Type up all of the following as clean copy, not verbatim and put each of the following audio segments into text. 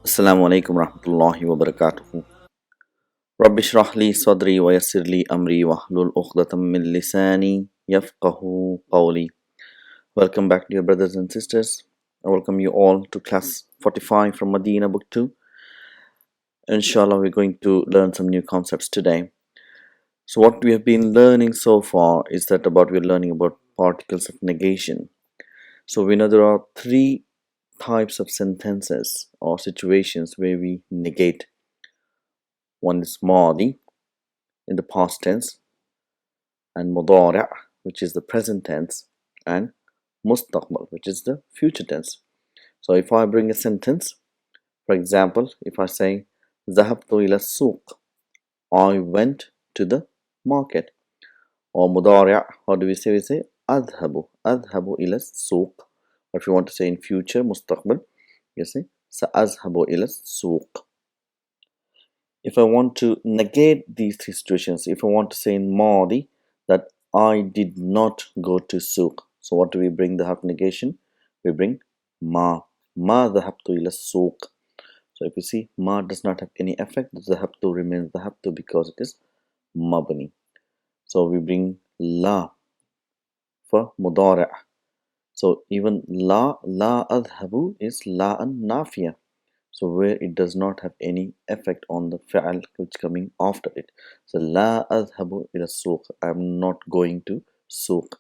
Assalamu alaikum warahmatullahi wabarakatuh. Rabbi shrah li sadri wa yassir li amri wahlul uqdatam min lisani yafqahu qawli. Welcome back, dear brothers and sisters. I welcome you all to class 45 from Madinah book 2. Inshallah, we're going to learn some new concepts today. So what we have been learning so far is that we're learning about particles of negation. So we know there are three types of sentences or situations where we negate. One is madi in the past tense, and mudari', which is the present tense, and mustaqbal, which is the future tense. So if I bring a sentence, for example, if I say ذهبت إلى السوق, I went to the market. Or mudari', how do we say? We say أذهب إلى السوق. Or if you want to say in future, mustaqbal, you say سأذهب إلى السوق. If I want to negate these three situations, if I want to say in Madi that I did not go to souk, so what do we bring the harf negation? We bring ma dhahabtu ila souk. So if you see, ma does not have any effect, dhahabtu remains dhahabtu because it is mabni. So we bring la for mudari'. So even la adhabu is la an nafiya. So where it does not have any effect on the fa'al which coming after it. So la adhabu ila suq, I am not going to suq.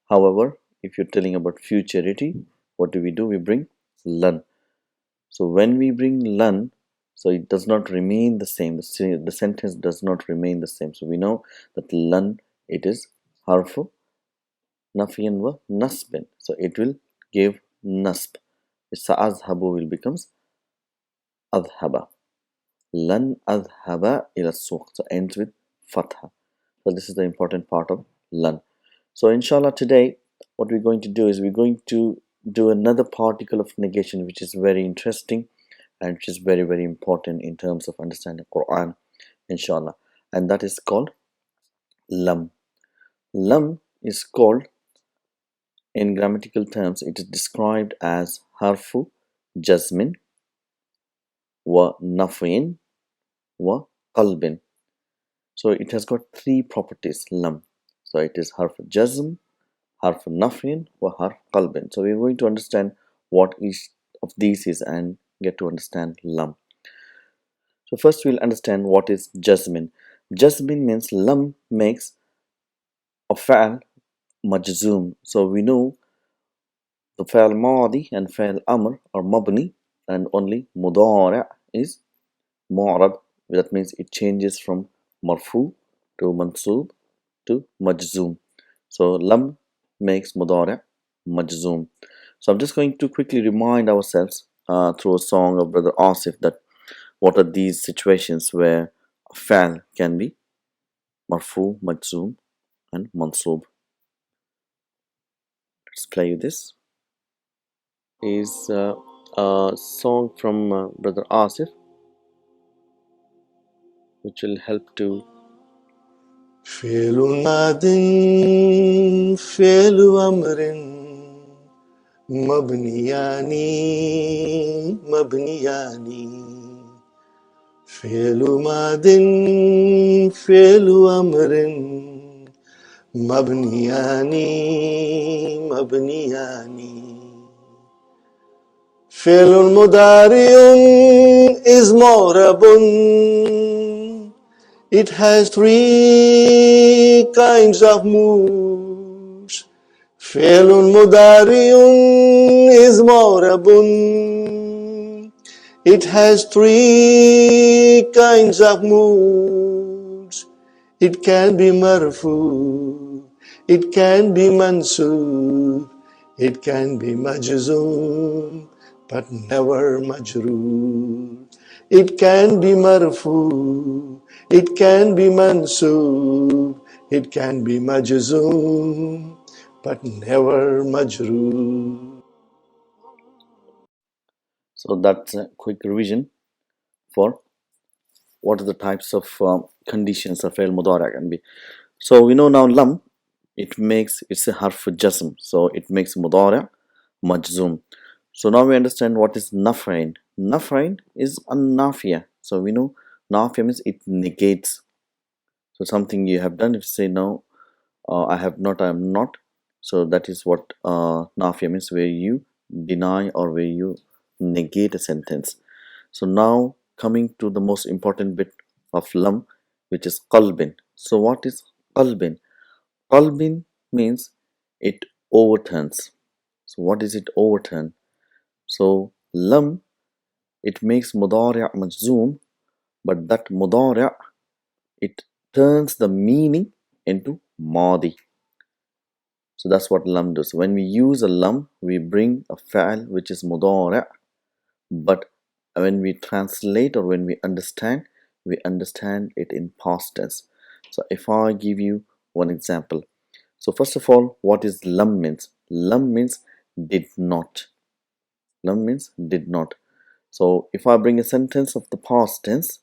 However, if you're telling about futurity, what do? We bring lan. So when we bring lan, so it does not remain the same. The sentence does not remain the same. So we know that lan, it is harfu nafiyan wa nasbin. So it will give nasb. Sa'azhabu will becomes adhaba. Lan adhaba ila suq. So ends with fatha. So this is the important part of lan. So inshallah today what we're going to do is we're going to do another particle of negation which is very interesting and which is very, very important in terms of understanding Quran, inshallah. And that is called lam. Lam is called, in grammatical terms, it is described as harfu jazmin wa nafin wa qalbin. So it has got three properties, lam. So it is harf jazm, harf nafin, wa harf qalbin. So we're going to understand what each of these is and get to understand lam. So first we'll understand what is jazmin. Jazmin means lam makes a fa'al majzoom. So we know the fa'al madi and fa'al amr are mabni and only mudari' is mu'rab. That means it changes from marfu to mansub to majzoom. So lam makes mudari' majzoom. So I'm just going to quickly remind ourselves through a song of Brother Asif that what are these situations where fa'al can be marfu, majzoom and mansub. Let's play this. Is a song from Brother Asif which will help to فعل ماض فعل أمر مبنيان فعل ماض فعل أمر مبنيان فعل مضارع is معرب. It has three kinds of moods. فعل مضارع is معرب. It has three kinds of moods. It can be marfu, it can be mansub, it can be majzoom, but never majroor. It can be marfu, it can be mansub, it can be majzoom, but never majroor. So that's a quick revision for what are the types of conditions of fi'l mudari' can be. So we know now lam, it's a harf jazm, so it makes mudari' majzoom. So now we understand what is naf'in. naf'in is a nafiya. So we know nafiya means it negates. So something you have done, if you say no, I have not, I am not. So that is what nafiya means, where you deny or where you negate a sentence. So now coming to the most important bit of lam, which is qalbin. So what is qalbin? Qalbin means it overturns. So what is it overturn? So lam, it makes mudari' majzoom, but that mudari' it turns the meaning into madi. So that's what lam does. When we use a lam, we bring a fa'al which is mudari', but when we translate or when we understand it in past tense. So if I give you one example. So first of all, what is lam means? Lam means did not. Lam means did not. So if I bring a sentence of the past tense,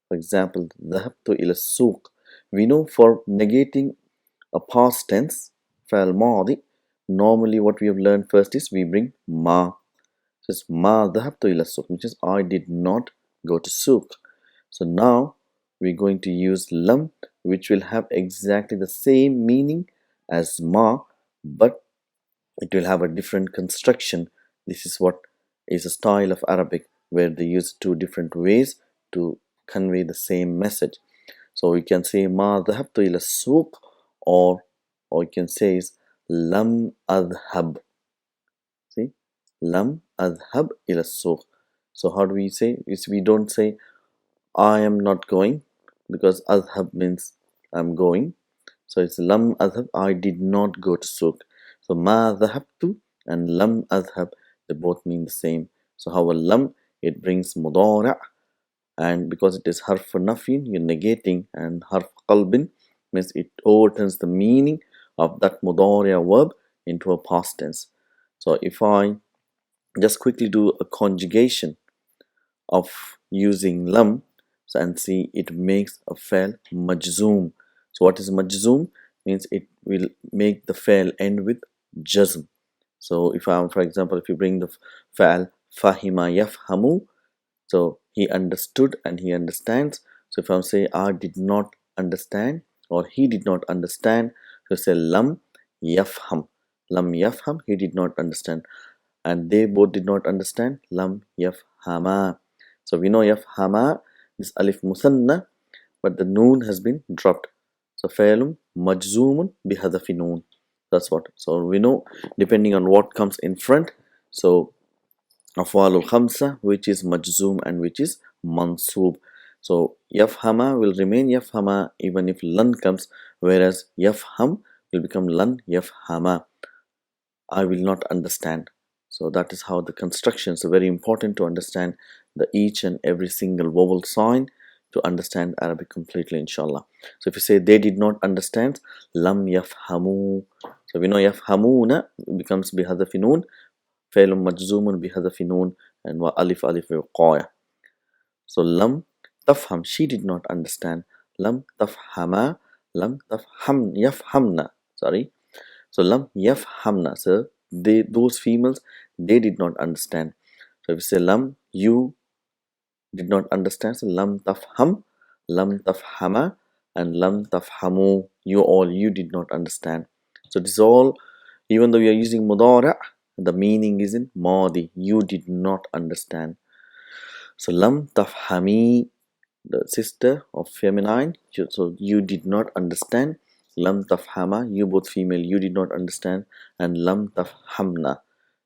for example, ذهبت إلى السوق, we know for negating a past tense, فعل ماضي, normally what we have learned first is we bring ma. So it's ma ذهبت إلى السوق, which is I did not go to souk. So now we're going to use lam, which will have exactly the same meaning as ma, but it will have a different construction. This is what is a style of Arabic where they use two different ways to convey the same message. So we can say ma dhahabtu ila suq, or we can say is lam adhab. See, lam adhab ila suq. So how do we say? Is we don't say I am not going, because adhab means I'm going. So it's lam adhab, I did not go to souk. So ma dhahabtu and lam adhab, they both mean the same. So how a lam, it brings mudara', and because it is harf nafin, you're negating, and harf qalbin means it overturns the meaning of that mudara' verb into a past tense. So if I just quickly do a conjugation of using lam, so and see, it makes a fa'al majzoom. So what is majzoom? Means it will make the fa'al end with jazm. So if I'm, for example, if you bring the fa'al fahima yafhamu, so he understood and he understands. So if I'm say I did not understand or he did not understand, so say lam yafham. Lam yafham, he did not understand. And they both did not understand. Lam yafhama. So we know yafhama is alif musanna, but the noon has been dropped. So fa'ilum majzoomun bihadafi noon. That's what. So we know depending on what comes in front. So afwalul khamsa, which is majzoom and which is mansoob. So yafhama will remain yafhama even if lan comes, whereas yafham will become lan yafhama. I will not understand. So that is how the constructions are very important to understand the each and every single vowel sign to understand Arabic completely, inshallah. So if you say they did not understand, lam yafhamu. So we know yafhamuna becomes bihadhafi noon, fa'ilun majzumun bihadhafi noon, and wa alif alif wiqaya. So lam tafham, she did not understand. Lam tafhama, lam tafham yafhamna. Sorry. So lam yafhamna, so they, those females, they did not understand. So if you say lam, you did not understand, so lam tafham, lam tafhama, and lam tafhamu, you all, you did not understand. So this is all, even though we are using mudara', the meaning is in madi, you did not understand. So lam tafhami, the sister of feminine, so you did not understand. Lam tafhama, you both female, you did not understand. And lam tafhamna,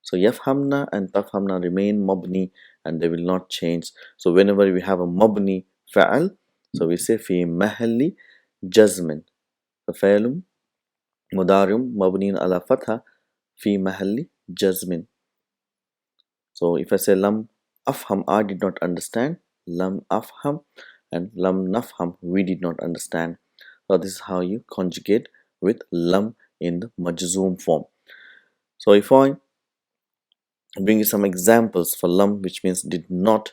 so yafhamna and tafhamna remain mabni and they will not change. So whenever we have a mabni fa'al, so we say fi mahalli jazmin, so fa'alum mudarium mabniin ala fatha fi mahalli jazmin. So if I say lam afham, I did not understand, lam afham, and lam nafham, we did not understand. So this is how you conjugate with lam in the majzoom form. So if I bring you some examples for lam, which means did not,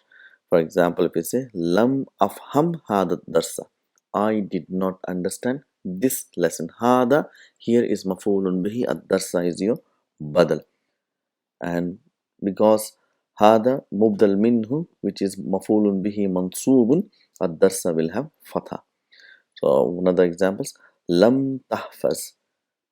for example, if you say lam afham hada darsa, I did not understand this lesson. Hada here is mafulun bihi, ad darsa is your badal, and because Hada mubdal minhu, which is mafulun bihi mansubun. Ad-darsa will have fatha. So another examples, lam tahfaz.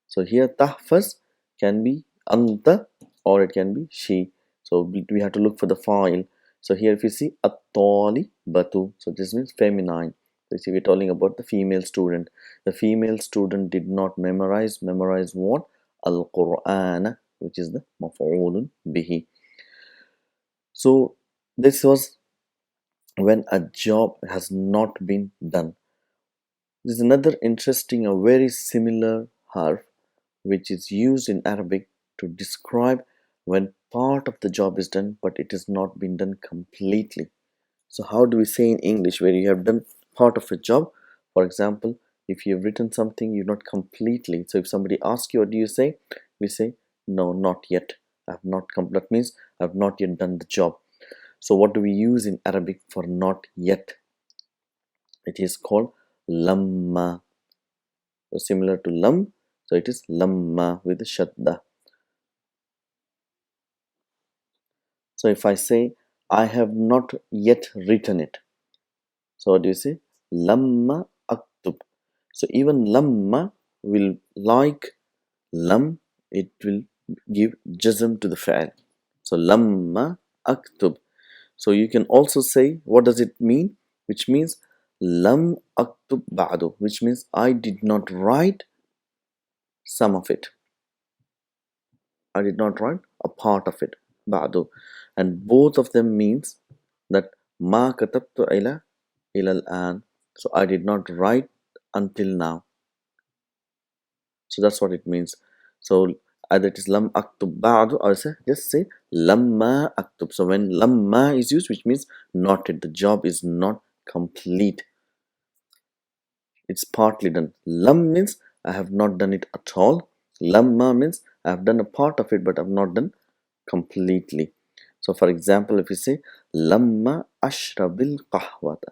So here tahfaz can be anta or it can be she. So we have to look for the file. So here if you see at-tali batu, so this means feminine. So you see we're talking about the female student. The female student did not memorize. Memorize what? Al-Qur'an, which is the maf'ulun bihi. So this was when a job has not been done. There is another interesting or very similar harf which is used in Arabic to describe when part of the job is done but it has not been done completely. So how do we say in English where you have done part of a job? For example, if you have written something you not completely. So if somebody asks you what do you say? We say no, not yet. I have not come. That means I have not yet done the job. So what do we use in Arabic for not yet? It is called lamma. So similar to lam, so it is lamma with shadda. So if I say I have not yet written it, so what do you say? Lamma aktub. So even lamma will like lam, it will give jazm to the fa'al. So lamma aktub. So you can also say what does it mean? Which means lam aktub ba'du, which means I did not write some of it. I did not write a part of it. Ba'du. And both of them means that ma katabtu ila al-an. So I did not write until now. So that's what it means. So either it is lam aktub ba'du or just say lamma aktub. So when lamma is used, which means not yet, the job is not complete. It's partly done. Lam means I have not done it at all. Lamma means I have done a part of it but I have not done completely. So for example, if you say Lamma ashrabil qahwata.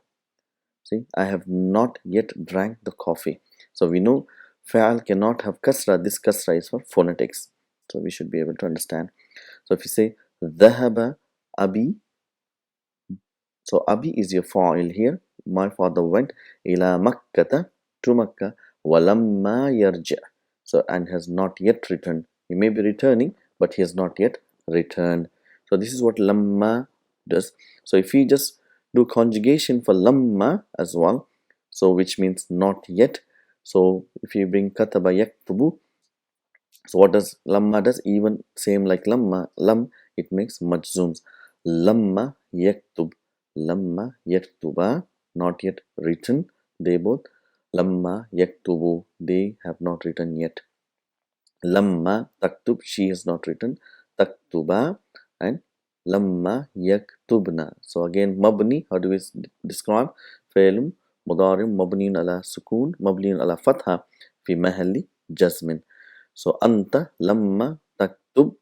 See, I have not yet drank the coffee. So we know fa'al cannot have kasra. This kasra is for phonetics. So we should be able to understand. So if you say Dhahaba abi, so abi is your fa'il here. My father went ila makkata, to Makkah, walamma yarja. So and has not yet returned. He may be returning, but he has not yet returned. So this is what lamma does. So if we just do conjugation for lamma as well, so which means not yet. So if you bring kataba yaktubu, so what does lamma does? Even same like lamma, lam, it makes majzums. Lamma yaktub, lamma yaktuba, not yet written. They both. Lamma yaktubu, they have not written yet. Lamma taktub, she has not written. Taktuba and lamma yaktubna. So again, mabni, how do we describe? Fi'lun mudarim mabniun ala sukun, mabniun ala fatha fi mahalli jazmin. So anta lamma taktub,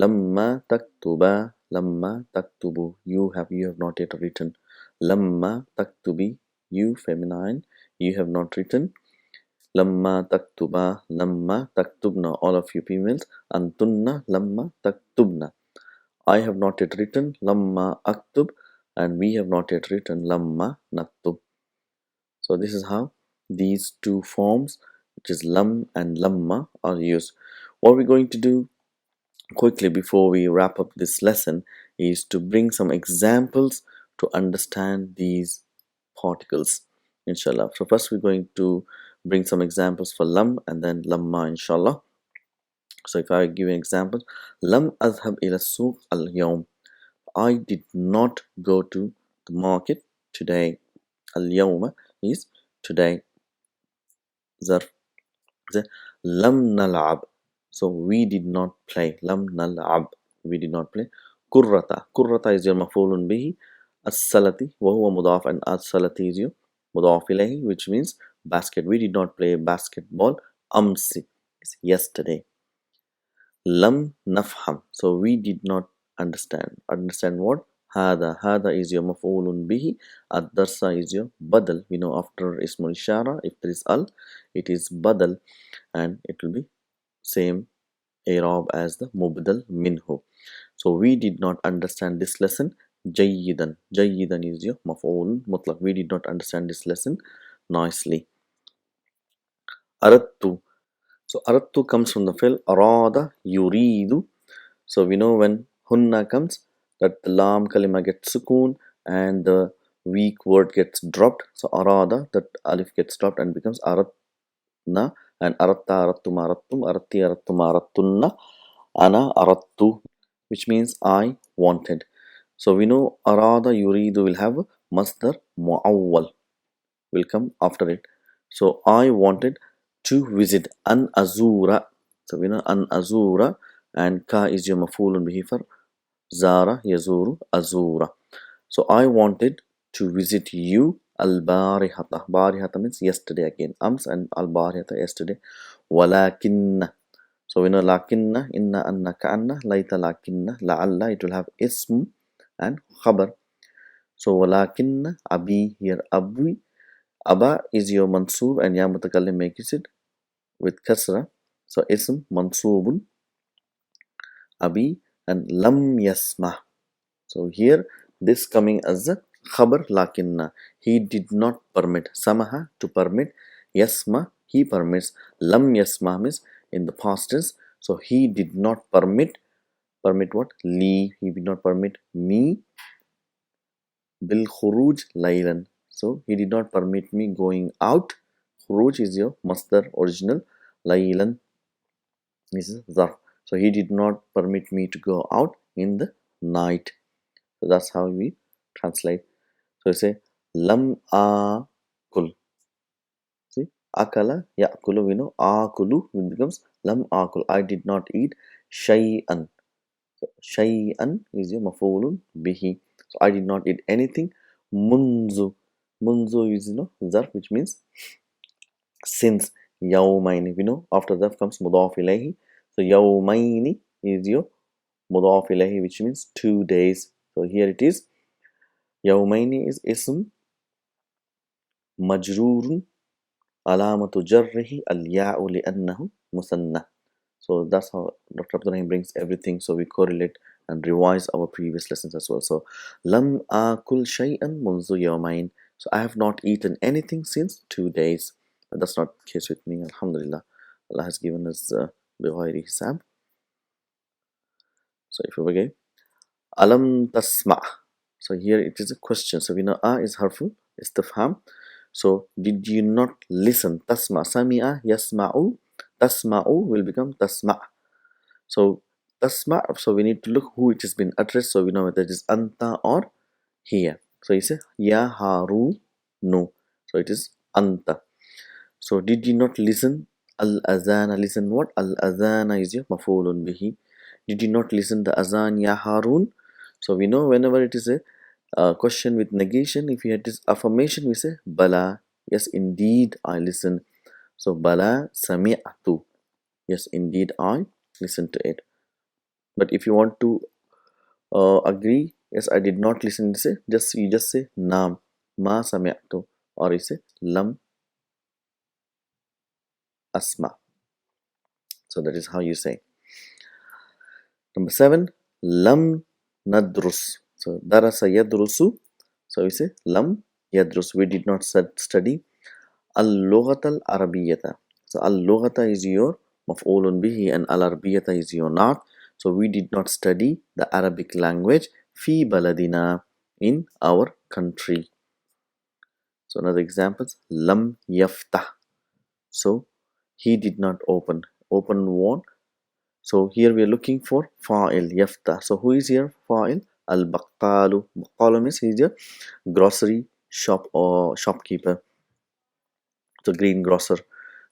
lamma taktuba, lamma taktubu. You have not yet written. Lamma taktubi, you feminine, you have not written. Lamma taktuba, lamma taktubna, all of you females. Antunna lamma taktubna. I have not yet written lamma aktub, and we have not yet written lamma naktub. So this is how these two forms, which is lam and lamma, are used. What we're going to do quickly before we wrap up this lesson is to bring some examples to understand these particles, inshallah. So first we're going to bring some examples for lam and then lamma, inshallah. So if I give an example, lam adhab ila suq al yawm, I did not go to the market today. Al yawma is today. Zarf. Lam nal'ab, so we did not play. Lam nal'ab, we did not play. Kurrata, kurrata is your maf'ulun bihi. As-salati wa huwa mudaf, and as-salati is your mudaf ilayhi, which means basket. We did not play basketball. Amsi is yesterday. Lam nafham, so we did not understand. Understand what? Hada, hada is your maf'ulun bihi. Ad-darsa is your badal. We know after ismul ishara, if there is al, it is badal, and it will be same i'rab as the mubdal minhu. So we did not understand this lesson. جيدا. جيدا is your مفعول مطلق. We did not understand this lesson nicely. أردت. So أردت comes from the fi'l أراد يريد. So we know when hunna comes that the lam kalima gets sukoon and the weak word gets dropped. So arada, that alif gets dropped and becomes aratna, and aratta arattum arattum aratti arattum arattunna ana arattu, which means I wanted. So we know arada yuridu will have masdar muawwal will come after it. So I wanted to visit an azura. So we know an azura, and ka is your mafulun bihi for zara yazuru azura. So I wanted to visit you al-barihata. Barihata means yesterday again. Ams and al-barihata yesterday. Walakinna. So we know lakinna, inna, anna, ka'anna, laita lakinna, la'alla. It will have ism and khabar. So walakinna, abi here, abwi. Aba is your mansoob and ya mutakallim makes it with kasra. So ism mansoobun abi and lam yasma. So here this coming as a khabar lakinna. He did not permit. Samaha to permit. Yasma he permits. Lam yasma means in the past tense. So he did not permit. Permit what? Li. He did not permit me. Bil khuruj laylan. So he did not permit me going out. Khuruj is your masdar original. Laylan is zarf. So he did not permit me to go out in the night. So that's how we translate. So you say lam akul. See, akala yakulu. We know akulu it becomes lam akul. I did not eat shay'an. So shay'an is your mafulun bihi. So I did not eat anything. Munzu. Munzu is zarf, which means since. Yawmaini. We know after that comes mudaf ilayhi. So yawmaini is your mudaf ilayhi, which means 2 days. So here it is. Yawmaini is ism majrurun alamatu jarrihi al-ya'u li'annahu musanna. So that's how Dr. Abdurrahim brings everything. So we correlate and revise our previous lessons as well. So lam akul shay'an munzu yawmain. So I have not eaten anything since 2 days. But that's not the case with me. Alhamdulillah. Allah has given us bighayri hisab. So if you forget, alam tasma'. So here it is a question. So we know is harful istifham. So did you not listen? Tasma, sami'a, yasma'u. Tasma'u will become tasma'. So tasma', so we need to look who it has been addressed. So we know whether it is anta or here. So you say ya haru no. So it is anta. So did you not listen? Al-azana, listen what? Al-azana is your mafulun bihi. Did you not listen the azan ya harun? So we know whenever it is a question with negation, if you had this affirmation, we say bala. Yes, indeed, I listen. So bala sami'atu. Yes, indeed, I listen to it. But if you want to agree, yes, I did not listen, you just say naam, ma sami'atu, or you say lam asma. So that is how you say. Number 7, lam nadrus. So darasa yadrusu. So we say lam yadrus. We did not study al-lughat al-arabiyyata. So al-lughata is your maf'ulun bihi and al-arabiyyata is your not. So we did not study the Arabic language fi baladina, in our country. So another examples, lam yaftah. So he did not open. Open what? So here we are looking for fa'il yaftah. So who is here? Fa'il al-baqalu. Baqalu means he is a grocery shop or shopkeeper. The greengrocer.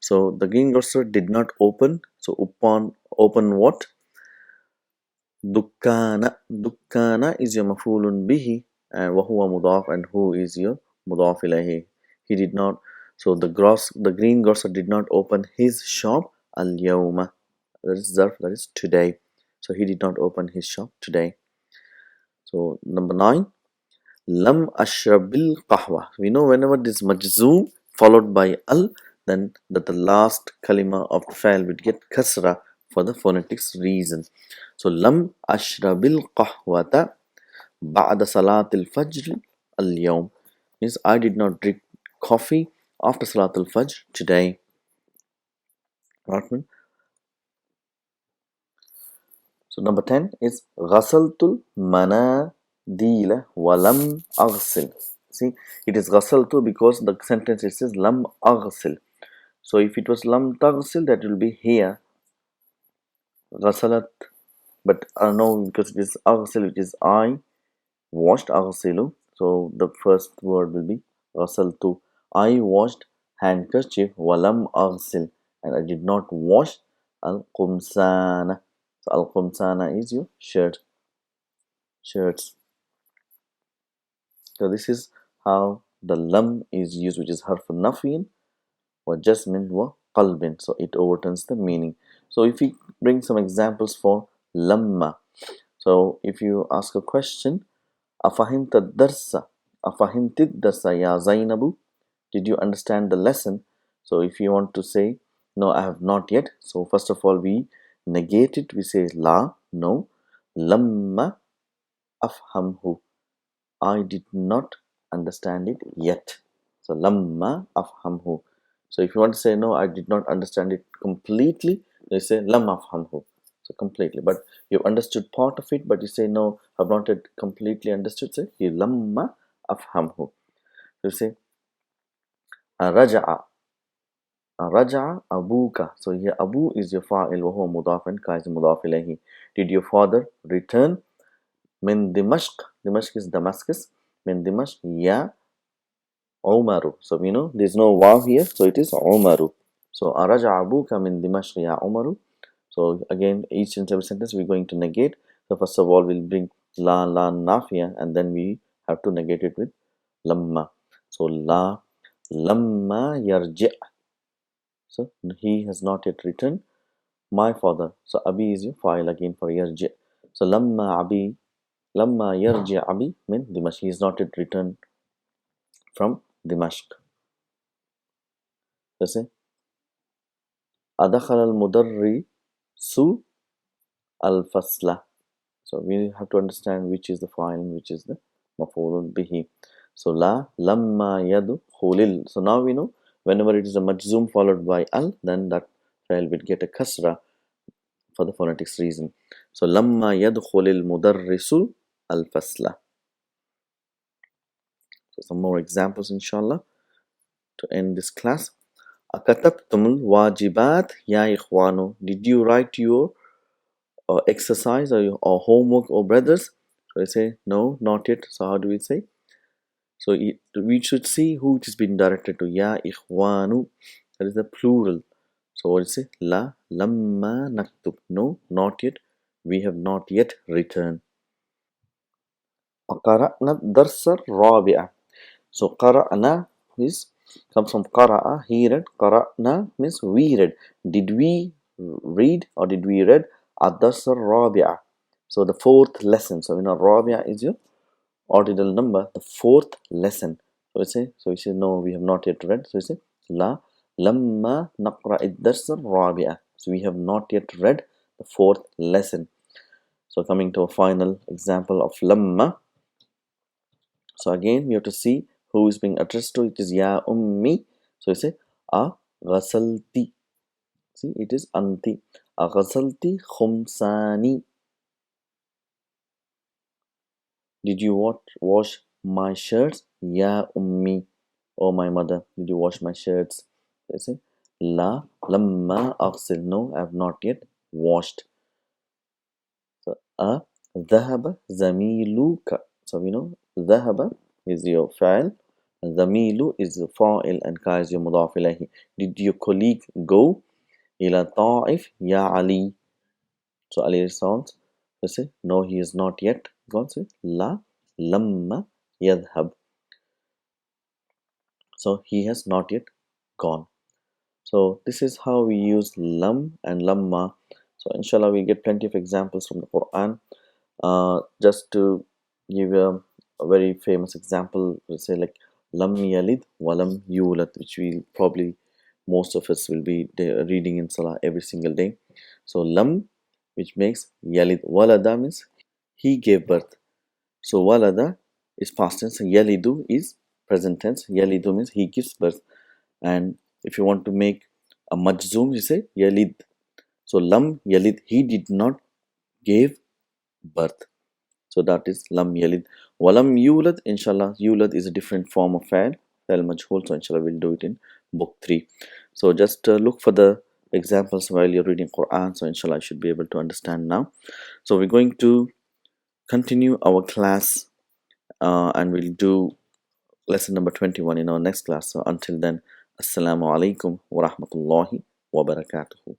So the greengrocer did not open. So upon open what? Dukkana. Dukkana is your mafulun bihi and wahuwa mudaf, and who is your mudaf ilahi. He did not. So the greengrocer did not open his shop al yawma. That is zarf, that is today. So he did not open his shop today. So number 9, lam ashrabil qahwa. We know whenever this majzoom followed by al, then that the last kalima of the fa'il would get kasra for the phonetics reason. So lam ashrabil qahwata ba'da salatil fajr al-yawm means I did not drink coffee after salatul fajr today. Right? So number 10 is ghasaltul manadila walam aghsil. See, it is ghasaltu because the sentence it says lam aghsil. So if it was lam taghsil, that will be here ghasalat. But no, because it is aghsil, it is I washed aghsilu. So the first word will be ghasaltu. I washed handkerchief walam aghsil, and I did not wash al qumsana. So al qumsana is your shirts. So this is how the lam is used, which is harf nafin wa jasmin wa qalbin. So it overturns the meaning. So if we bring some examples for lamma. So if you ask a question, afahimta darsa, afahimtid darsa ya Zainabu, did you understand the lesson? So if you want to say no, I have not yet. So first of all we negate it. We say la, no. Lamma afhamhu, I did not understand it yet. So lamma afhamhu. So if you want to say no, I did not understand it completely, you say lam afhamhu. So completely. But you understood part of it, but you say no, I've not yet completely understood. Say lamma afhamhu. You say raja'a. Raja'a abuka. So here abu is your fa'il wa huwa mudaf and ka is mudaf ilayhi. Did your father return? Min Dimashq. Dimashq is Damascus. Min Dimashq ya Umaru. So we know there's no waw here, so it is Umaru. So Araja abuka min Dimashq ya Umaru. So again, each and every sentence we're going to negate. So first of all, we'll bring la nafiya, and then we have to negate it with lamma. So lamma yarji'. So he has not yet returned. My father. So abi is your file again for yarji'. So lamma yarji' abi min Dimashq. He is not yet returned from Dimashq. Listen. أدخل المدرس الفصل. So we have to understand which is the file and which is the maf'ulun bihi. So lamma yadkhulil. So now we know whenever it is a majzoom followed by al, then that file will get a kasra for the phonetics reason. So lamma yadkhulil mudarrisul al fasla. So some more examples inshallah to end this class. Akatabtumul wajibat ya ikhwanu. Did you write your exercise or homework or brothers? So I say no, not yet. So how do we say? So we should see who it is being directed to. Ya ikhwanu, that is the plural. So what is it? La lamma naktub. No, not yet. We have not yet returned. Qara'na darsa rabi'a. So qara'na is comes from qara'a, he read. Qara'na means we read. Did we read or did we read ad-darsa rabi'a? So the fourth lesson. So you know rabi'a is your ordinal number, the fourth lesson. So we say no, we have not yet read. So we say la lamma naqra ad-darsa rabi'a. So we have not yet read the fourth lesson. So coming to a final example of lamma. So again, we have to see who is being addressed to. It is ya ummi. So you say a ghasalti. See, it is anti. A ghasalti khumsani. Did you wash my shirts? Ya ummi. Oh my mother, did you wash my shirts? So you say la lamma aghsil. No, I have not yet washed. So a dhahaba zamiluka. So we know dhahaba is your fa'il. Zamilu is the fa'il and ka is your mudaf ilayhi. Did your colleague go? Ila ta'if ya Ali. So Ali responds. So say no, he is not yet gone. Say la lamma yadhhab. So he has not yet gone. So this is how we use lam and lamma. So inshallah we get plenty of examples from the Quran. Just to give a very famous example, let's say like lam yalid walam yulad, which we probably most of us will be reading in salah every single day. So lam, which makes yalid. Walada means he gave birth. So walada is past tense, yalidu is present tense. Yalidu means he gives birth. And if you want to make a majzoom, you say yalid. So lam yalid, he did not give birth. So that is lam yalid. Walam yulad, inshallah, yulad is a different form of fa'il majhul. So inshallah we'll do it in book 3. So just look for the examples while you're reading Quran. So inshallah I should be able to understand now. So we're going to continue our class and we'll do lesson number 21 in our next class. So until then, assalamu alaikum wa rahmatullahi wa barakatuhu.